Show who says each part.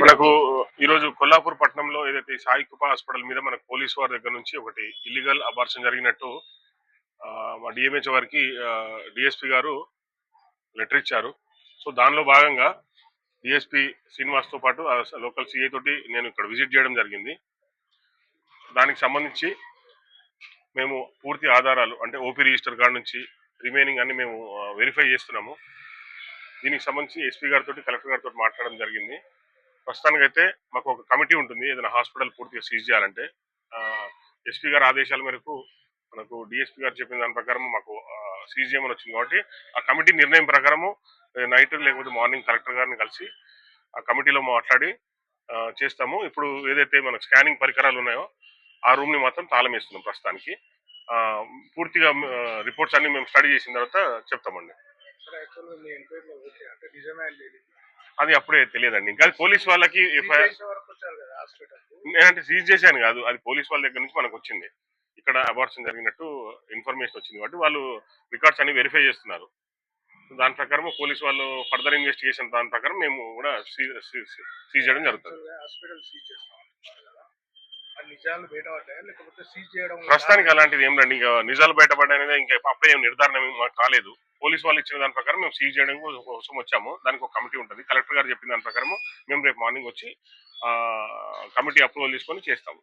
Speaker 1: మనకు ఈరోజు కొల్లాపూర్ పట్టణంలో ఏదైతే సాయి కృప హాస్పిటల్ మీద మనకు పోలీసు వారి దగ్గర నుంచి ఒకటి ఇల్లీగల్ అబార్షన్ జరిగినట్టు మా డిఎంహెచ్ వారికి డిఎస్పీ గారు లెటర్ ఇచ్చారు. సో దానిలో భాగంగా డిఎస్పీ శ్రీనివాస్తో పాటు లోకల్ సిఐ తోటి నేను ఇక్కడ విజిట్ చేయడం జరిగింది. దానికి సంబంధించి మేము పూర్తి ఆధారాలు అంటే ఓపీ రిజిస్టర్ కార్డు నుంచి రిమైనింగ్ అన్ని మేము వెరిఫై చేస్తున్నాము. దీనికి సంబంధించి ఎస్పీ గారితో కలెక్టర్ గారితో మాట్లాడడం జరిగింది. ప్రస్తుతానికైతే మాకు ఒక కమిటీ ఉంటుంది ఏదైనా హాస్పిటల్ పూర్తిగా సీజ్ చేయాలంటే. ఎస్పీ గారి ఆదేశాల మేరకు మనకు డిఎస్పీ గారు చెప్పిన దాని ప్రకారం మాకు సీజ్ చేయమని వచ్చింది. కాబట్టి ఆ కమిటీ నిర్ణయం ప్రకారము నైట్ లేకపోతే మార్నింగ్ కలెక్టర్ గారిని కలిసి ఆ కమిటీలో మాట్లాడి చేస్తాము. ఇప్పుడు ఏదైతే మనకు స్కానింగ్ పరికరాలు ఉన్నాయో ఆ రూమ్ని మాత్రం తాళం వేస్తున్నాం ప్రస్తుతానికి. పూర్తిగా రిపోర్ట్స్ అన్ని మేము స్టడీ చేసిన తర్వాత చెప్తామండి. అది అప్పుడే తెలియదండి. ఇంకా పోలీస్ వాళ్ళకి నేనంటే సీజ్ చేశాను కాదు, అది పోలీస్ వాళ్ళ దగ్గర నుంచి మనకు వచ్చింది. ఇక్కడ అబార్షన్ జరిగినట్టు ఇన్ఫర్మేషన్ వచ్చింది కాబట్టి వాళ్ళు రికార్డ్స్ అన్ని వెరిఫై చేస్తున్నారు. దాని ప్రకారం పోలీస్ వాళ్ళు ఫర్దర్ ఇన్వెస్టిగేషన్ దాని ప్రకారం మేము కూడా సీజ్ చేయడం జరుగుతుంది. ప్రస్తుతానికి అలాంటిది ఏం రండి, ఇంకా నిజాలు బయటపడ్డాయనేది ఇంకా అప్పుడే ఏం నిర్ధారణ మాకు కాలేదు. పోలీసు వాళ్ళు ఇచ్చిన దాని ప్రకారం మేము సీజ్ చేయడం కోసం వచ్చాము. దానికి ఒక కమిటీ ఉంటుంది. కలెక్టర్ గారు చెప్పిన దాని ప్రకారం మేము రేపు మార్నింగ్ వచ్చి కమిటీ అప్రూవల్ తీసుకొని చేస్తాము.